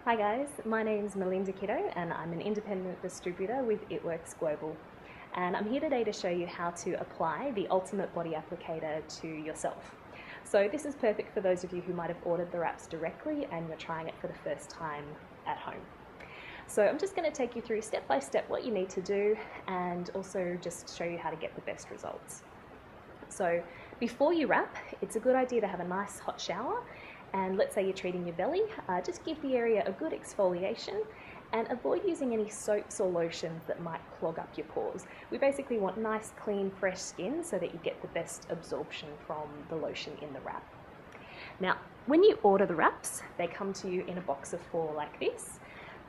Hi guys, my name's Melinda Kiddo and I'm an independent distributor with It Works Global. And I'm here today to show you how to apply the Ultimate Body Applicator to yourself. So this is perfect for those of you who might have ordered the wraps directly and you're trying it for the first time at home. So I'm just going to take you through step by step what you need to do and also just show you how to get the best results. So before you wrap, it's a good idea to have a nice hot shower, and let's say you're treating your belly, just give the area a good exfoliation and avoid using any soaps or lotions that might clog up your pores. We basically want nice, clean, fresh skin so that you get the best absorption from the lotion in the wrap. Now, when you order the wraps, they come to you in a box of 4 like this.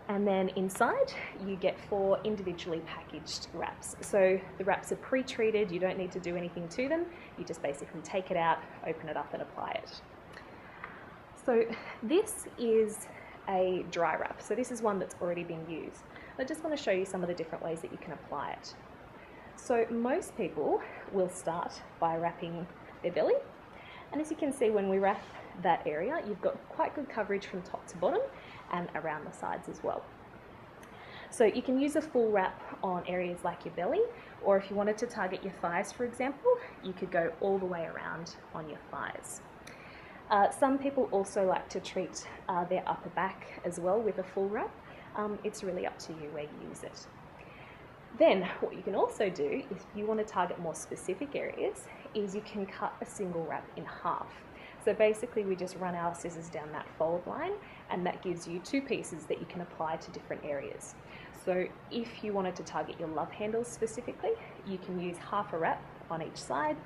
And then inside you get 4 individually packaged wraps. So the wraps are pre-treated, you don't need to do anything to them. You just basically take it out, open it up and apply it. So this is a dry wrap. So this is one that's already been used. I just want to show you some of the different ways that you can apply it. So most people will start by wrapping their belly. And as you can see, when we wrap that area, you've got quite good coverage from top to bottom and around the sides as well. So you can use a full wrap on areas like your belly, or if you wanted to target your thighs, for example, you could go all the way around on your thighs. Some people also like to treat their upper back as well with a full wrap. It's really up to you where you use it. Then what you can also do, if you want to target more specific areas, is you can cut a single wrap in half. So basically we just run our scissors down that fold line and that gives you 2 pieces that you can apply to different areas. So if you wanted to target your love handles specifically, you can use half a wrap on each side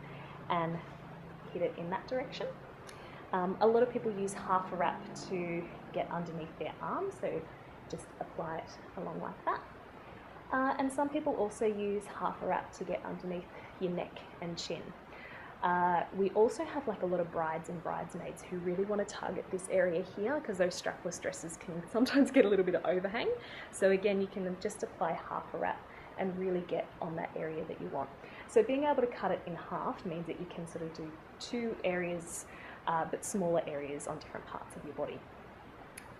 and hit it in that direction. A lot of people use half a wrap to get underneath their arms, so just apply it along like that. And some people also use half a wrap to get underneath your neck and chin. We also have like a lot of brides and bridesmaids who really want to target this area here because those strapless dresses can sometimes get a little bit of overhang. So again, you can just apply half a wrap and really get on that area that you want. So being able to cut it in half means that you can sort of do 2 areas, but smaller areas on different parts of your body.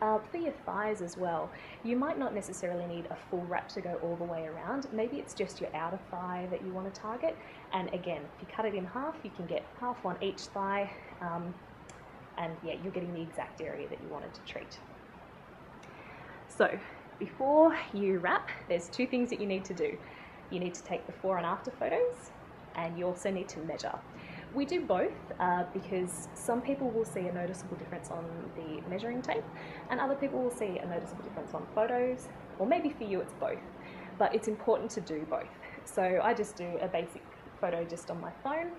For your thighs as well, you might not necessarily need a full wrap to go all the way around. Maybe it's just your outer thigh that you want to target. And again, if you cut it in half, you can get half on each thigh. And yeah, you're getting the exact area that you wanted to treat. So before you wrap, there's 2 things that you need to do. You need to take before and after photos, and you also need to measure. We do both because some people will see a noticeable difference on the measuring tape and other people will see a noticeable difference on photos, or maybe for you it's both, but it's important to do both. So I just do a basic photo just on my phone,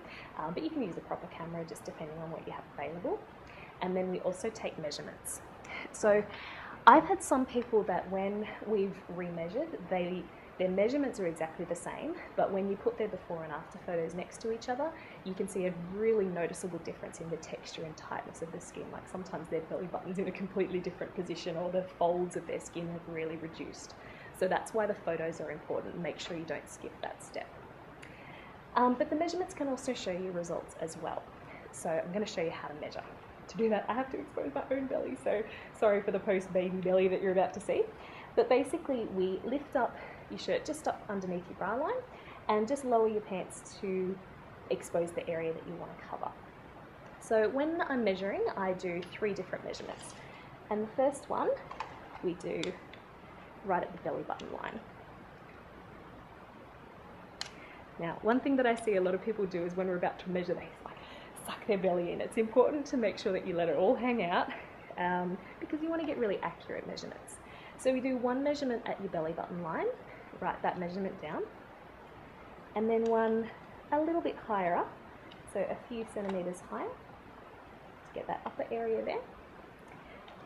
but you can use a proper camera just depending on what you have available. And then we also take measurements. So I've had some people that when we've remeasured, their measurements are exactly the same, but when you put their before and after photos next to each other, you can see a really noticeable difference in the texture and tightness of the skin. Like sometimes their belly button's in a completely different position or the folds of their skin have really reduced. So that's why the photos are important. Make sure you don't skip that step. But the measurements can also show you results as well. So I'm going to show you how to measure. To do that, I have to expose my own belly, so sorry for the post-baby belly that you're about to see. But basically we lift up your shirt just up underneath your bra line and just lower your pants to expose the area that you want to cover. So when I'm measuring, I do 3 different measurements. And the first one we do right at the belly button line. Now, one thing that I see a lot of people do is when we're about to measure, they like suck their belly in. It's important to make sure that you let it all hang out because you want to get really accurate measurements. So we do 1 measurement at your belly button line, write that measurement down, and then one a little bit higher up, so a few centimetres higher, to get that upper area there.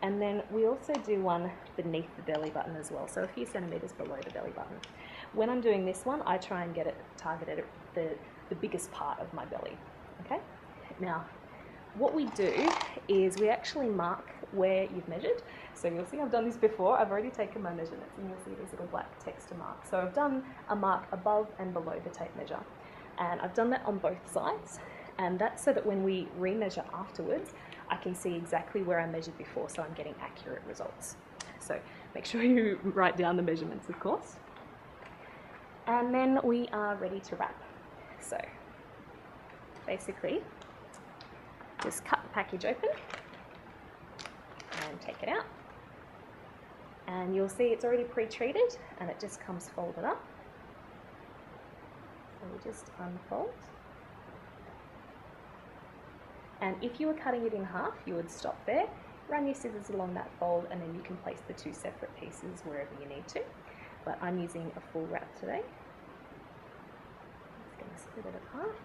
And then we also do one beneath the belly button as well, so a few centimetres below the belly button. When I'm doing this one, I try and get it targeted at the biggest part of my belly, okay? Now, what we do is we actually mark where you've measured. So you'll see I've done this before. I've already taken my measurements and you'll see these little black text to mark. So I've done a mark above and below the tape measure. And I've done that on both sides. And that's so that when we remeasure afterwards, I can see exactly where I measured before, so I'm getting accurate results. So make sure you write down the measurements, of course. And then we are ready to wrap. So basically, just cut the package open and take it out. And you'll see it's already pre-treated and it just comes folded up. So we just unfold. And if you were cutting it in half, you would stop there, run your scissors along that fold, and then you can place the two separate pieces wherever you need to. But I'm using a full wrap today. Just going to split it apart.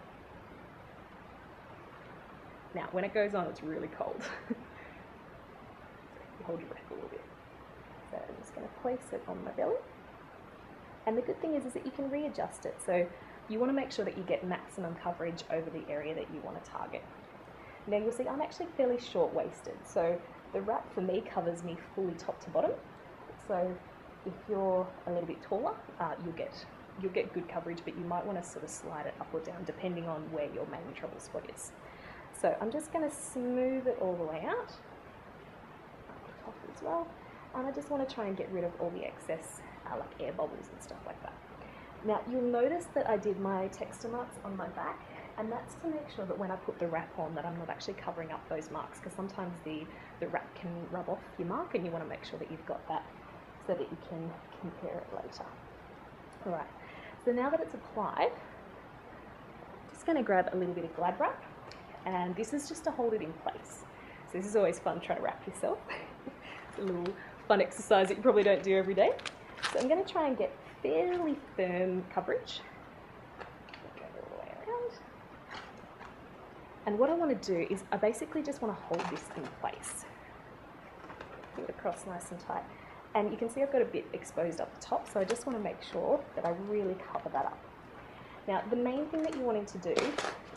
Now, when it goes on, it's really cold. So you hold your breath a little bit. So I'm just going to place it on my belly. And the good thing is that you can readjust it. So you want to make sure that you get maximum coverage over the area that you want to target. Now you'll see I'm actually fairly short-waisted, so the wrap for me covers me fully top to bottom. So if you're a little bit taller, you'll get good coverage, but you might want to sort of slide it up or down depending on where your main trouble spot is. So I'm just going to smooth it all the way out, up the top as well, and I just want to try and get rid of all the excess like air bubbles and stuff like that. Now you'll notice that I did my texture marks on my back, and that's to make sure that when I put the wrap on that I'm not actually covering up those marks, because sometimes the wrap can rub off your mark and you want to make sure that you've got that so that you can compare it later. Alright, so now that it's applied, I'm just going to grab a little bit of Glad wrap, and this is just to hold it in place. So this is always fun trying to wrap yourself. It's a little fun exercise that you probably don't do every day. So I'm going to try and get fairly firm coverage. And what I want to do is I basically just want to hold this in place. Put it across nice and tight. And you can see I've got a bit exposed up the top, so I just want to make sure that I really cover that up. Now, the main thing that you're wanting to do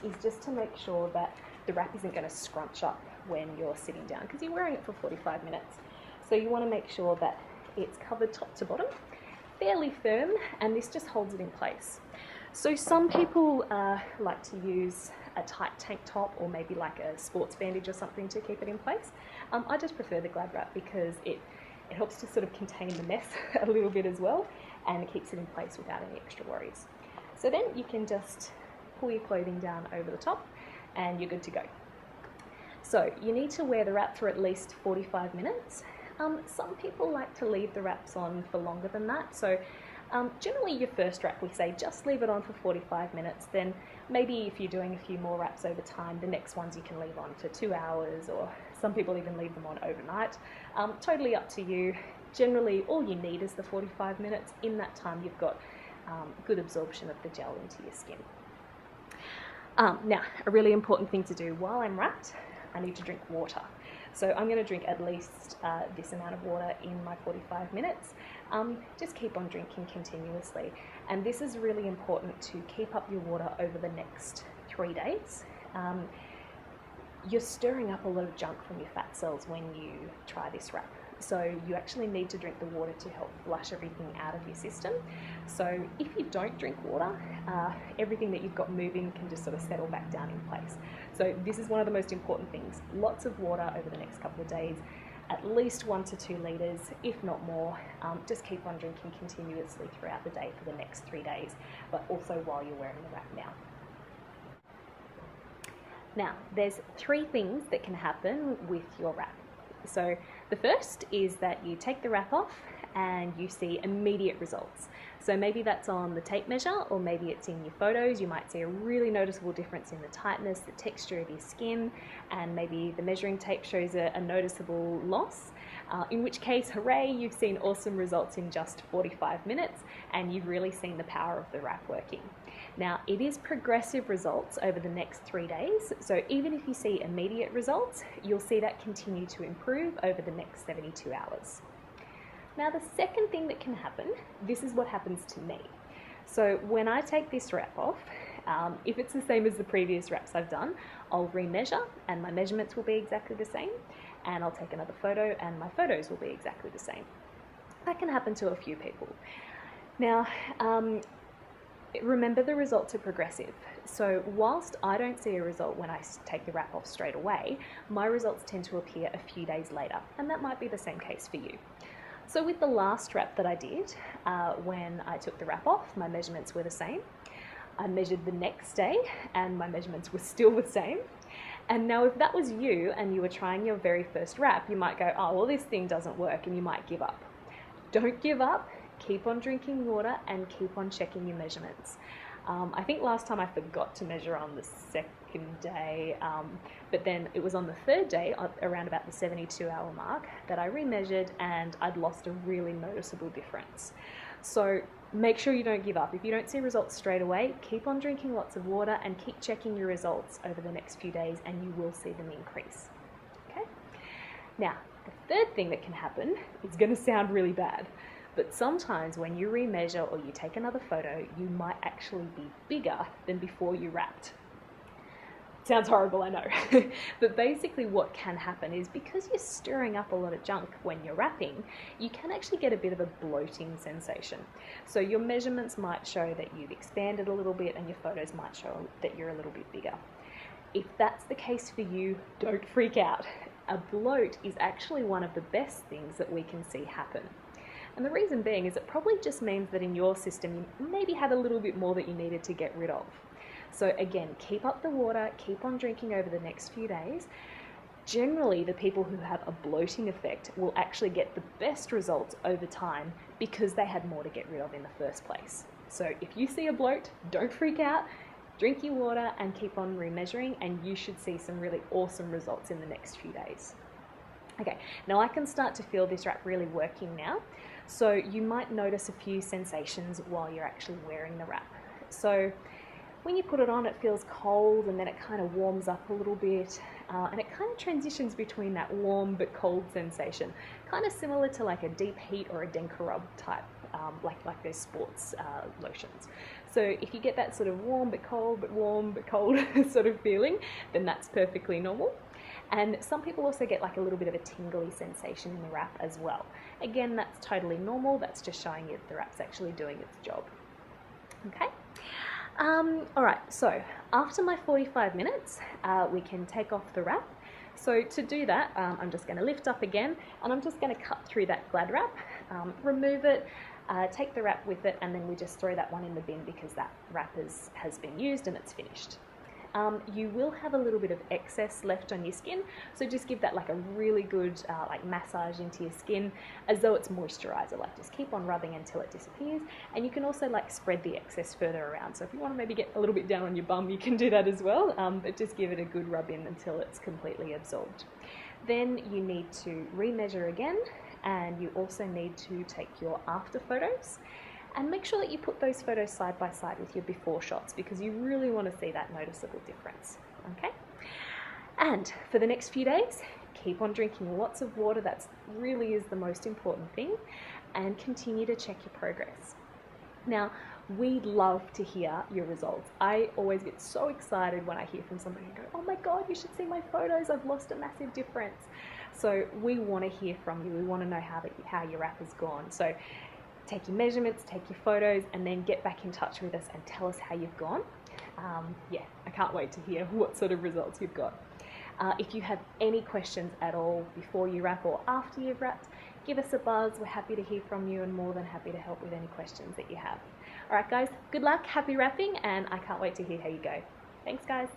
is just to make sure that the wrap isn't going to scrunch up when you're sitting down, because you're wearing it for 45 minutes. So you want to make sure that it's covered top to bottom, fairly firm, and this just holds it in place. So some people like to use a tight tank top or maybe like a sports bandage or something to keep it in place. I just prefer the Glad wrap because it helps to sort of contain the mess a little bit as well, and it keeps it in place without any extra worries. So then you can just pull your clothing down over the top and you're good to go. So you need to wear the wrap for at least 45 minutes. Some people like to leave the wraps on for longer than that. So generally your first wrap, we say just leave it on for 45 minutes. Then maybe if you're doing a few more wraps over time, the next ones you can leave on for 2 hours, or some people even leave them on overnight. Totally up to you. Generally all you need is the 45 minutes. In that time you've got good absorption of the gel into your skin. Now, a really important thing to do while I'm wrapped, I need to drink water. So I'm going to drink at least this amount of water in my 45 minutes. Just keep on drinking continuously. And this is really important to keep up your water over the next 3 days. You're stirring up a lot of junk from your fat cells when you try this wrap. So you actually need to drink the water to help flush everything out of your system. So if you don't drink water, everything that you've got moving can just sort of settle back down in place. So this is one of the most important things. Lots of water over the next couple of days, at least 1 to 2 litres, if not more. Just keep on drinking continuously throughout the day for the next 3 days, but also while you're wearing the wrap now. Now, there's 3 things that can happen with your wrap. So the first is that you take the wrap off and you see immediate results. So maybe that's on the tape measure, or maybe it's in your photos. You might see a really noticeable difference in the tightness, the texture of your skin, and maybe the measuring tape shows a noticeable loss. In which case, hooray, you've seen awesome results in just 45 minutes and you've really seen the power of the wrap working. Now, it is progressive results over the next 3 days, so even if you see immediate results, you'll see that continue to improve over the next 72 hours. Now, the second thing that can happen, this is what happens to me. So when I take this wrap off, if it's the same as the previous wraps I've done, I'll remeasure and my measurements will be exactly the same, and I'll take another photo and my photos will be exactly the same. That can happen to a few people. Now, remember, the results are progressive. So whilst I don't see a result when I take the wrap off straight away, my results tend to appear a few days later, and that might be the same case for you. So with the last wrap that I did, when I took the wrap off, my measurements were the same. I measured the next day and my measurements were still the same. And now if that was you and you were trying your very first wrap, you might go, oh, well, this thing doesn't work, and you might give up. Don't give up, keep on drinking water and keep on checking your measurements. I think last time I forgot to measure on the second day, but then it was on the third day, around about the 72-hour mark, that I remeasured and I'd lost a really noticeable difference. So make sure you don't give up. If you don't see results straight away, keep on drinking lots of water and keep checking your results over the next few days, and you will see them increase. Okay? Now, the third thing that can happen is going to sound really bad, but sometimes when you remeasure or you take another photo, you might actually be bigger than before you wrapped. Sounds horrible, I know. But basically what can happen is, because you're stirring up a lot of junk when you're wrapping, you can actually get a bit of a bloating sensation. So your measurements might show that you've expanded a little bit and your photos might show that you're a little bit bigger. If that's the case for you, don't freak out. A bloat is actually one of the best things that we can see happen. And the reason being is it probably just means that in your system you maybe had a little bit more that you needed to get rid of. So again, keep up the water, keep on drinking over the next few days. Generally, the people who have a bloating effect will actually get the best results over time because they had more to get rid of in the first place. So if you see a bloat, don't freak out, drink your water and keep on remeasuring, and you should see some really awesome results in the next few days. Okay, now I can start to feel this wrap really working now. So you might notice a few sensations while you're actually wearing the wrap. So when you put it on, it feels cold, and then it kind of warms up a little bit, and it kind of transitions between that warm but cold sensation, kind of similar to like a deep heat or a Denka rub type, like those sports lotions. So if you get that sort of warm but cold, but warm but cold sort of feeling, then that's perfectly normal. And some people also get like a little bit of a tingly sensation in the wrap as well. Again, that's totally normal. That's just showing you that the wrap's actually doing its job. Okay. All right, so after my 45 minutes, we can take off the wrap. So to do that, I'm just going to lift up again, and I'm just going to cut through that Glad wrap, remove it, take the wrap with it, and then we just throw that one in the bin because that wrap has been used and it's finished. You will have a little bit of excess left on your skin, so just give that like a really good like massage into your skin as though it's moisturizer. Like just keep on rubbing until it disappears, and you can also like spread the excess further around. So if you want to maybe get a little bit down on your bum, you can do that as well, but just give it a good rub in until it's completely absorbed. Then you need to remeasure again, and you also need to take your after photos. And make sure that you put those photos side by side with your before shots, because you really want to see that noticeable difference, okay? And for the next few days, keep on drinking lots of water. That really is the most important thing, and continue to check your progress. Now, we love to hear your results. I always get so excited when I hear from somebody and go, oh my God, you should see my photos. I've lost a massive difference. So we want to hear from you. We want to know how your wrap has gone. So take your measurements, take your photos, and then get back in touch with us and tell us how you've gone. Yeah, I can't wait to hear what sort of results you've got. If you have any questions at all before you wrap or after you've wrapped, give us a buzz. We're happy to hear from you and more than happy to help with any questions that you have. All right, guys, good luck, happy wrapping, and I can't wait to hear how you go. Thanks, guys.